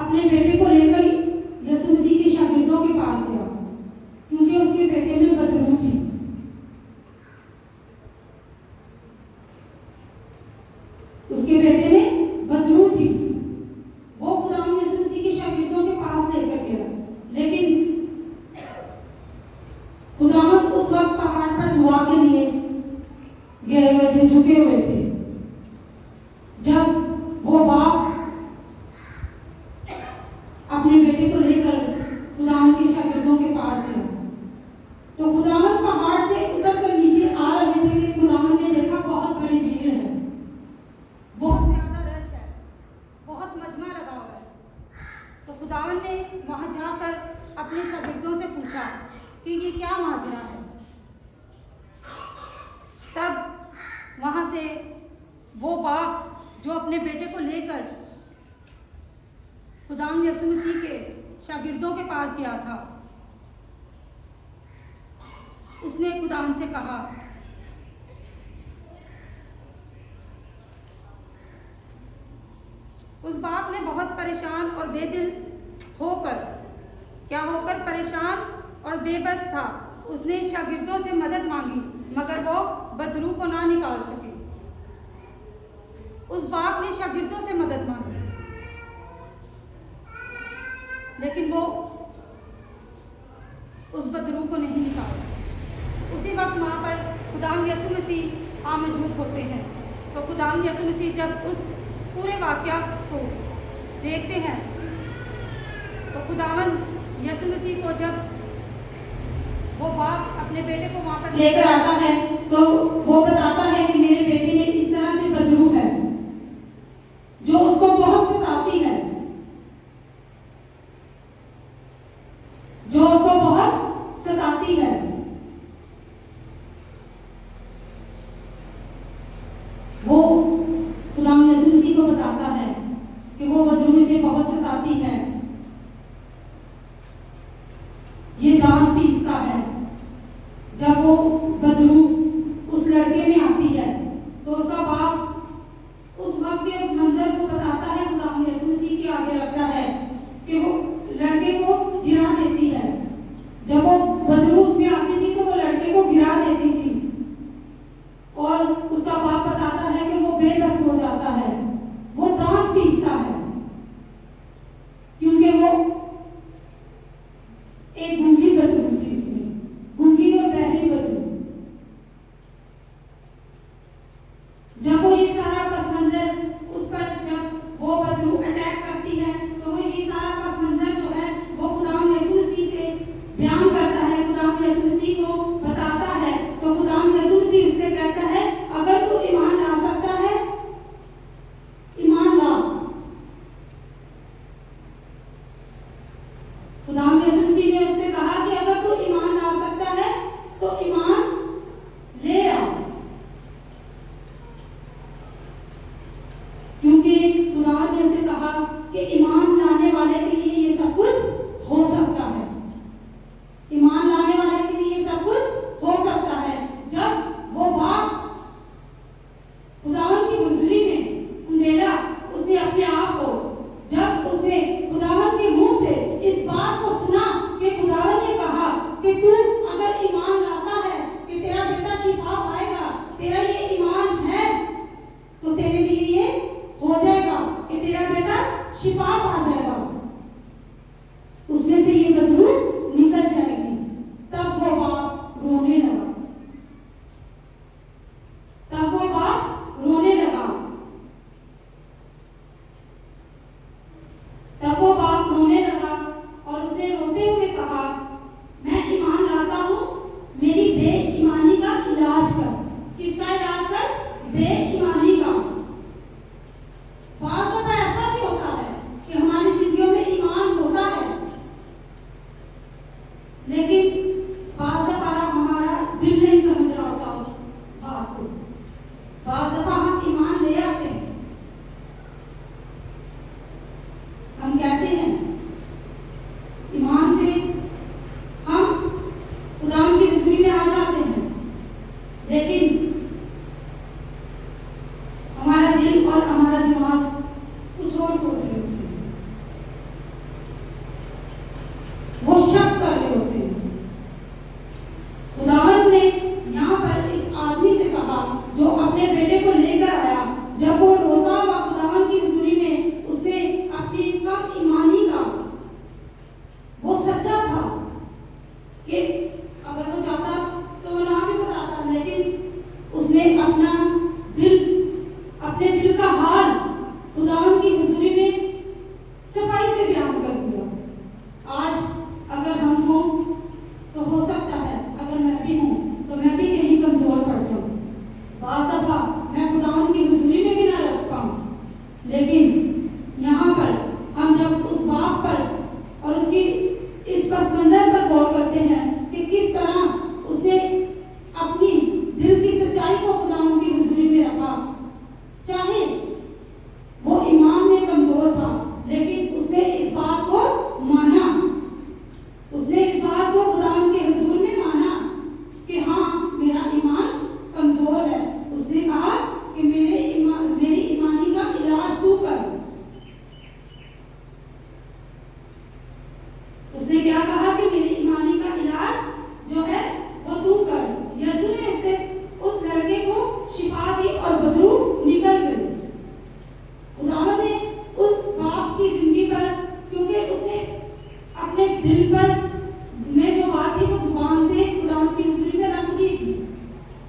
अपने बेटे को लेकर यीशु मसीह के शागिर्दों के पास गया, क्योंकि उसके बेटे में बदरू थी। उसके बेटे में बदरू थी। वो खुदावंद यीशु मसीह के शागिर्दों के पास लेकर गया, लेकिन खुदावंद उस वक्त पहाड़ पर दुआ के लिए गए हुए थे, झुके हुए थे। जब वो बाप अपने बेटे को लेकर खुदावंद के शागिर्दों के पास गया, तो खुदावंद पहाड़ से उतर कर नीचे आ रहे थे कि खुदावंद ने देखा बहुत बड़ी भीड़ है, बहुत ज्यादा रश है, बहुत मजमा लगा हुआ है। तो खुदावंद ने वहां जाकर अपने शागिर्दों से पूछा कि ये क्या माजरा है। तब वहां से वो बाप जो अपने बेटे को लेकर खुदावंद यीशु मसीह के शागिर्दों के पास गया था, उसने खुदावंद से कहा, उस बाप ने बहुत परेशान और बेदिल होकर, क्या होकर परेशान और बेबस था, उसने शागिर्दों से मदद मांगी, मगर वो बदरू को ना निकाल सके। उस बाप ने शागिर्दों से मदद मांगी, लेकिन वो उस बदरू को नहीं निकाला। उसी वक्त वहाँ पर खुदावंद यीशु मसीह मौजूद होते हैं। तो खुदावंद यीशु मसीह जब उस पूरे वाक़या को देखते हैं, तो खुदावंद यीशु मसीह को जब वो बाप अपने बेटे को वहाँ पर लेकर आता है, तो वो बताता है कि मेरे बेटे में इस तरह से बदरू है जो उसको बहुत सताती है, जो उसको बहुत सताती है। वो खुदावंद यीशु मसीह को बताता है कि वो बदरू इसे बहुत सताती है, ये दांत पीसता है। जब वो बदरू उस लड़के में आती है, तो उसका बाप उस वक्त के उस मंजर को बताता है, खुदावंद यीशु मसीह के आगे रखता है कि वो लड़के को गिरा देती है उसने क्या कहा कि मेरी ईमानी का इलाज जो है वो तू कर। यीशु ने उससे उस लड़के को शिफा दी और बदबू निकल गई। खुदावंद ने उस बाप की जिंदगी पर, क्योंकि उसने अपने दिल पर में जो बात थी वो जुबान से खुदावंद की हुजूरी में रख दी थी।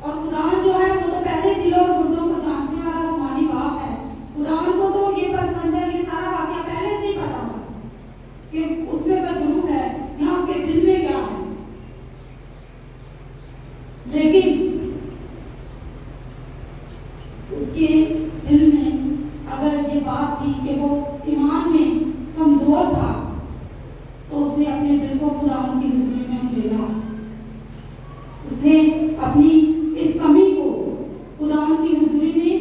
और खुदावंद जो है वो तो पहले दिलों और गुर्दों को जांचने वाला आसमानी बाप है। खुदावंद को तो ये पस मंजर, ये सारा वाकया पहले से ही पता था कि उसमें बदरू है या उसके दिल में क्या है। लेकिन उसके दिल में अगर ये बात थी कि वो ईमान में कमजोर था, तो उसने अपने दिल को खुदावंद की हुजूरी में उंडेला। उसने अपनी इस कमी को खुदावंद की हुजूरी में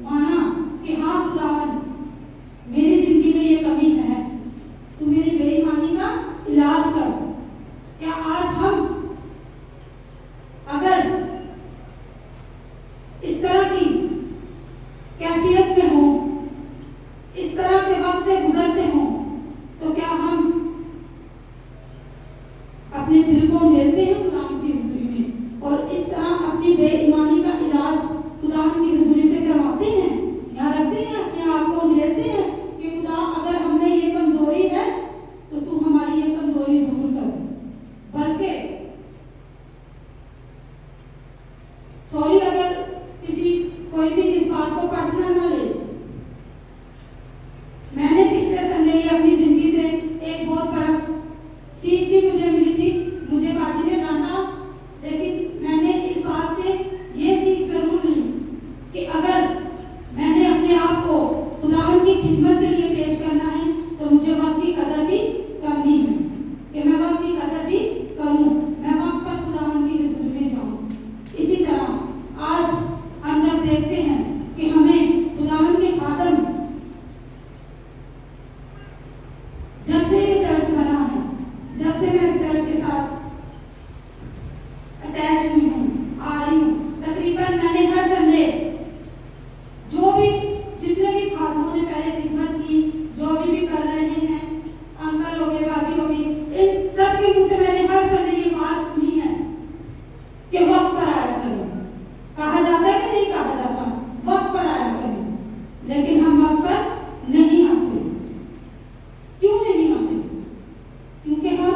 माना कि हाँ खुदावंद, मेरी जिंदगी में ये कमी है, तू मेरी बेईमानी का इलाज कर। क्या आज हम अगर इस तरह की कैफियत में हो, इस तरह के वक्त से गुजरते हो, तो क्या हम अपने दिल को उंडेलते हैं खुदावंद की हुजूरी में और इस तरह अपनी बेईमानी का इलाज खुदावंद की हुजूरी से करवाते हैं या रखते हैं, अपने आप को उंडेलते हैं कि खुदा अगर हमें ये कमजोरी है तो तू हमारी ये कमजोरी दूर कर। बल्कि सॉरी, अगर कोई भी इस बात को पर्सनल ना ले, मैंने पिछले संडे ये अपनी जिंदगी से एक बहुत बड़ा सीख भी मुझे मिली थी। मुझे बाजी ने डांटा, लेकिन मैंने इस बात से ये सीख जरूर ली कि अगर मैंने अपने आप को खुदावंद की खिदमत के लिए पेश करना है तो मुझे वक्त की कदर भी करनी है, कि मैं वक्त की कदर भी करूं, मैं वक्त पर खुदावंद की हुजूरी में जाऊं। इसी तरह आज हम जब देखते हैं कि हमें खुदावंद के खादम, जब से ये चर्च बना है, जब से मैं इस चर्च के साथ अटैच हुई हूँ, आ रही हूँ, तकरीबन मैंने हर संडे जो भी जितने भी खादमों ने पहले खिदमत की, जो भी कर रहे हैं, अंकल हो गए, बाजी हो गई, इन सब के मुंह से मैंने हर संडे ये बात सुनी है कि वक्त पर आया करें। कहा जाता है कि नहीं कहा जाता, वक्त पर आया करें, लेकिन हम वक्त पर नहीं आते। क्यों नहीं आते? क्योंकि हम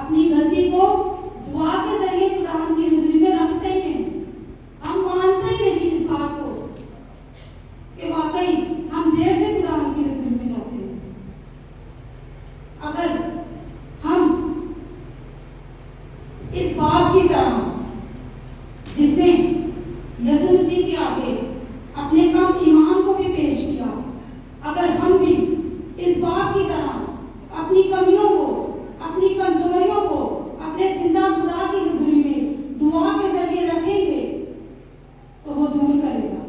अपनी गलती को दुआ के जरिए खुदावंद की हुजूरी में रखते हैं। हम मानते ही नहीं इस बात को कि वाकई हम देर से खुदावंद की हुजूरी में जाते हैं। अगर हम इस बात की तरह जिसने यीशु मसीह के आगे अपने कम ईमान को भी पेश किया, अगर हम भी इस बात की तरह अपनी कमियों को, अपनी कमजोरियों को अपने जिंदा खुदा की हुजूरी में दुआ के जरिए रखेंगे तो वो दूर करेगा।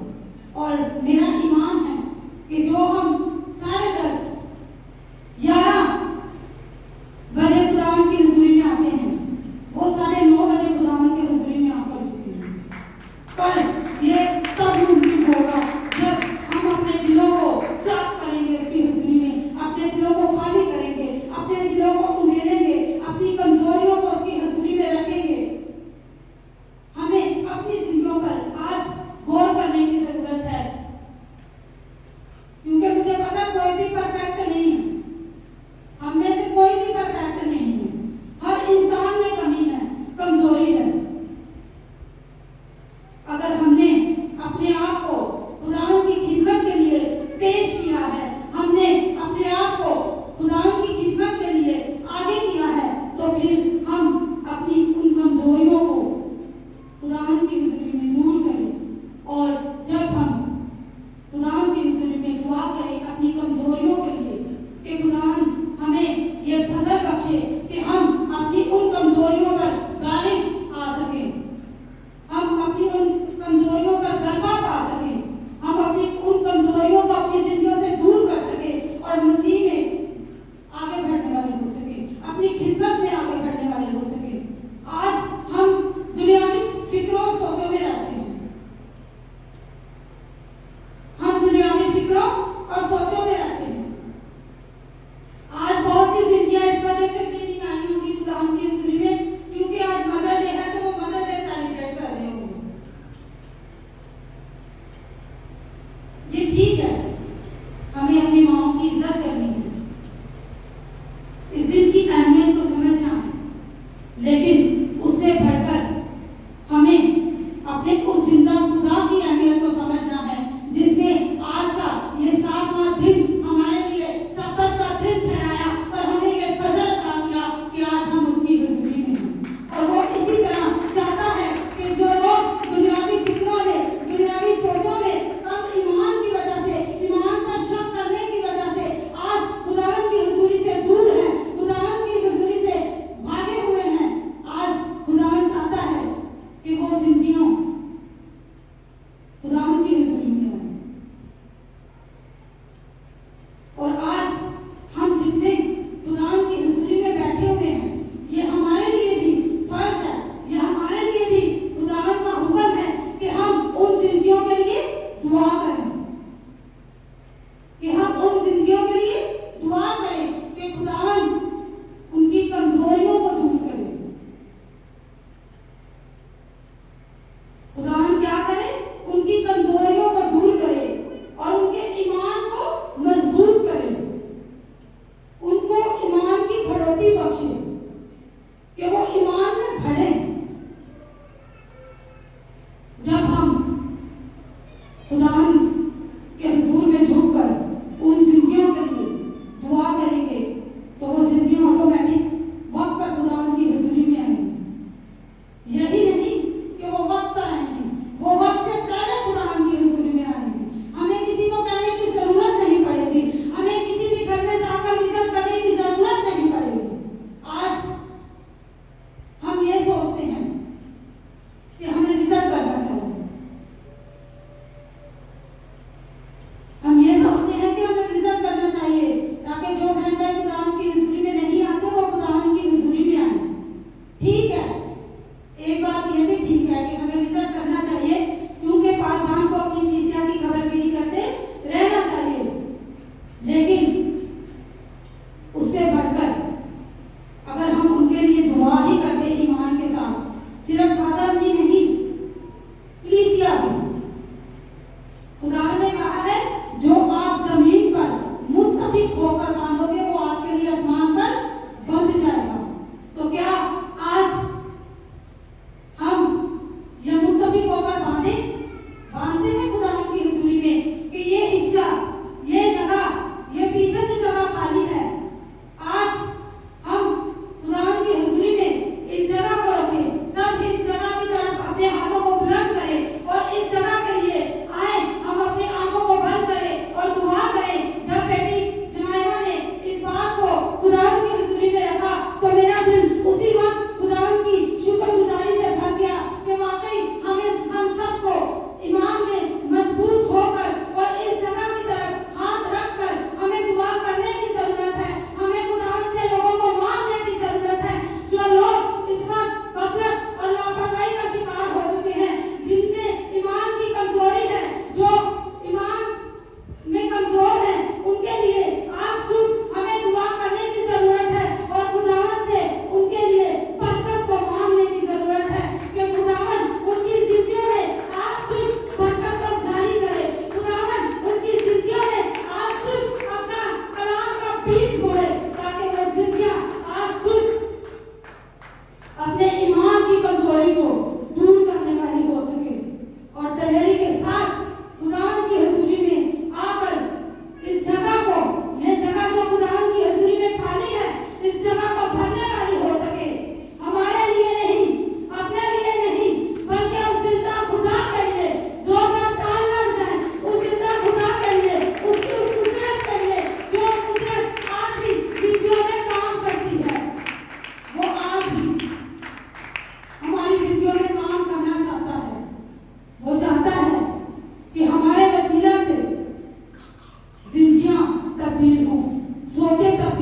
और मेरा ईमान है कि जो हम 10:30 11 बजे खुदावंद की हुजूरी में आते हैं, वो 9:30 बजे खुदावंद की हुजूरी में आकर चुके हैं। पर ये तब मुमकिन होगा जब हम अपने दिलों को साफ करेंगे उसकी हुजूरी में, अपने दिलों को खाली करेंगे, अपने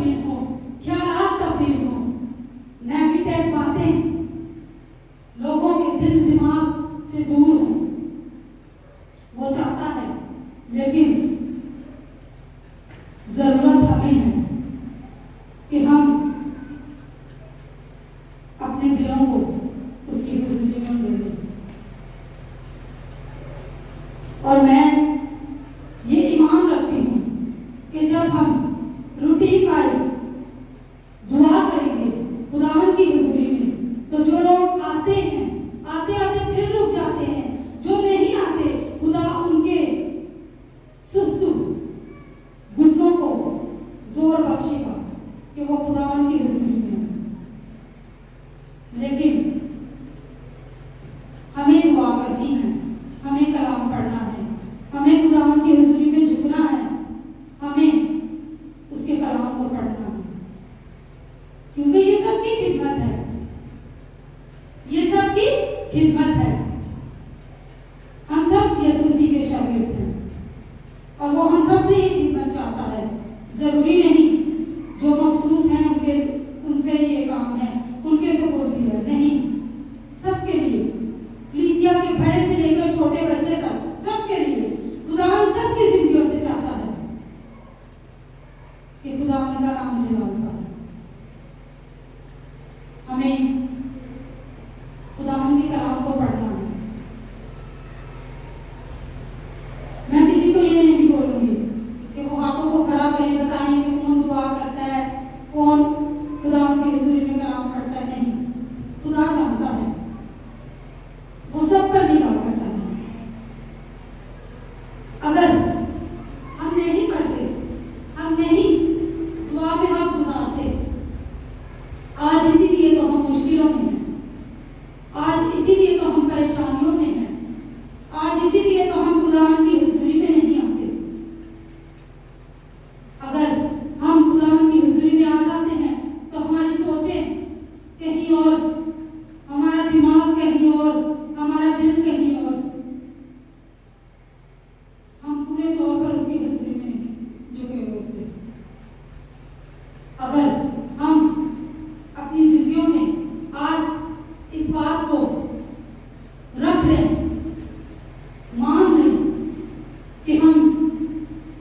तब्दील हों, ख्यालात तब्दील हों, नेगेटिव बातें लोगों के दिल दिमाग से दूर हों। वो चाहता है, लेकिन जरूरत हमें है कि हम अपने दिलों को उसकी हुजूरी में ले लें। और मैं ये ईमान रखती हूँ कि जब हम रूटीन वाइज दुआ करेंगे खुदावन की हुजूरी में, तो जो लोग आते हैं आते आते फिर रुक जाते हैं, जो नहीं आते खुदा उनके सुस्त घुटनों को जोर बख्शेगा कि वो खुदावन की हुजूरी में है। लेकिन हमें दुआ करनी है, हमें कलाम पढ़ना है, हमें खुदावन की हुजूरी में झुकना है, हमें उसके कलाम को पढ़ना है, क्योंकि ये सबकी खिदमत है, ये सबकी खिदमत है। हम सब यीशु मसीह के शागिर्द हैं और वो हम सब से ये खिदमत चाहता है। जरूरी नहीं जो मखसूस हैं उनसे ये काम है, उनके सुपुर्दी है, नहीं, सबके लिए, कलीसिया के बड़े से लेकर छोटे बच्चे तक, सबके लिए खुदावन सबकी जिंदगियों से चाहता है कि खुदावन का नाम जलाल पाए। हमें खुदावन के कलाम को पढ़ना है। मैं किसी को ये नहीं बोलूंगी कि वो हाथों को खड़ा करें, बताएं कि कौन दुआ करता है, कौन खुदावन की हुजूरी में कलाम पढ़ता है। नहीं, खुदा जानता है, वो सब पर निगाह करता है। अगर हम नहीं पढ़ते, हम नहीं दुआ में वक्त गुजारते, आज इसीलिए तो हम मुश्किलों में हैं, आज इसीलिए तो हम परेशानियों में हैं, आज इसीलिए तो हम खुदावन की हुजूरी में नहीं आते। अगर हम खुदावन की हुजूरी में आ जाते हैं तो हमारी सोचें कहीं और, हमारा दिमाग कहीं और, हमारा दिल कहीं और, हम पूरे तौर पर उसकी हुजूरी में नहीं झुके हुए होते। अगर हम अपनी जिंदगियों में आज इस बात को रख लें, मान लें कि हम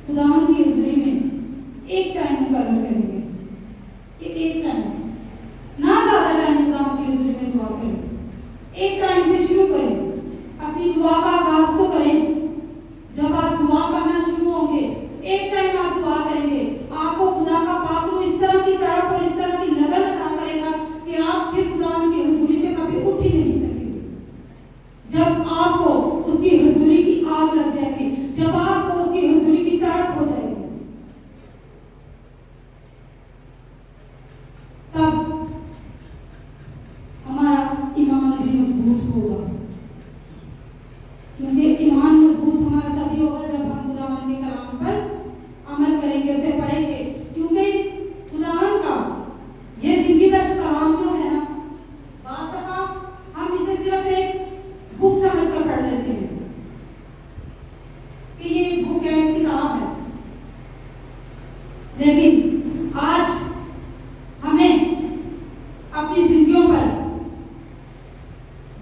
खुदावन की हुजूरी में एक टाइम मुकर्रर करेंगे, एक टाइम, ना ज्यादा टाइम खुदावन की हुजूरी में दुआ करें, एक टाइम से शुरू करें। अपनी दुआ का आगाज तो करें। जब आप दुआ करना शुरू होंगे, एक टाइम आप दुआ करेंगे, आपको खुदा का पाक रूह इस तरह की तड़प और इस तरह की लगन अता करेगा कि आप फिर खुदावन की हुजूरी से कभी उठ ही नहीं सकेंगे। जब आपको उसकी हुजूरी की आग लग जाएगी, जब आपको उसकी हुजूरी की तड़प हो जाएगी, तब हमारा ईमान भी मजबूत होगा। क्योंकि ईमान मजबूत हमारा तभी होगा जब हम खुदावन के कलाम पर अमल करेंगे, उसे पढ़ेंगे। क्योंकि खुदावन का ये जिंदगी बख्श कलाम जो है ना, बात दफा हम इसे सिर्फ एक बुक समझ कर पढ़ लेते हैं कि ये एक बुक है, किताब है। लेकिन आज हमें अपनी जिंदगियों पर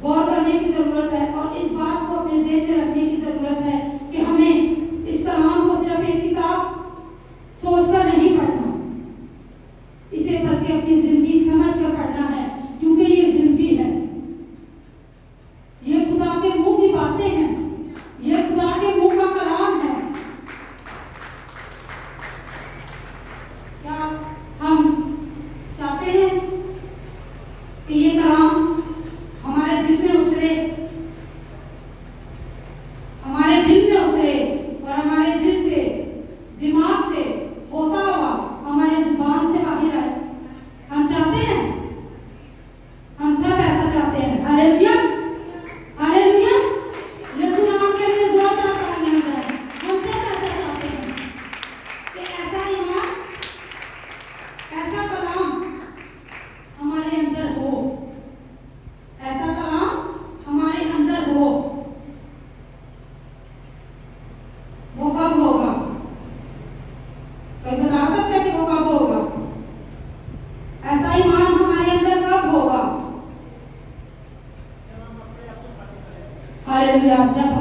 गौर करने की जरूरत है और इस बात को अपने ज़हन में रखने की जरूरत है कि हमें इस कलाम को सिर्फ एक किताब सोचकर नहीं पढ़ना, इसे बल्कि अपनी जिंदगी समझ कर पढ़ना है। क्योंकि ये जिंदगी है, ये खुदा के मुंह की बातें हैं, ये खुदा के मुंह का कलाम है। क्या हम चाहते हैं कि ये कलाम हमारे दिल में उतरे, हमारे दिल में उतरे और हमारे दिल से, दिमाग से होता हुआ हमारे जुबान से बाहर आए? हालेलुया। जब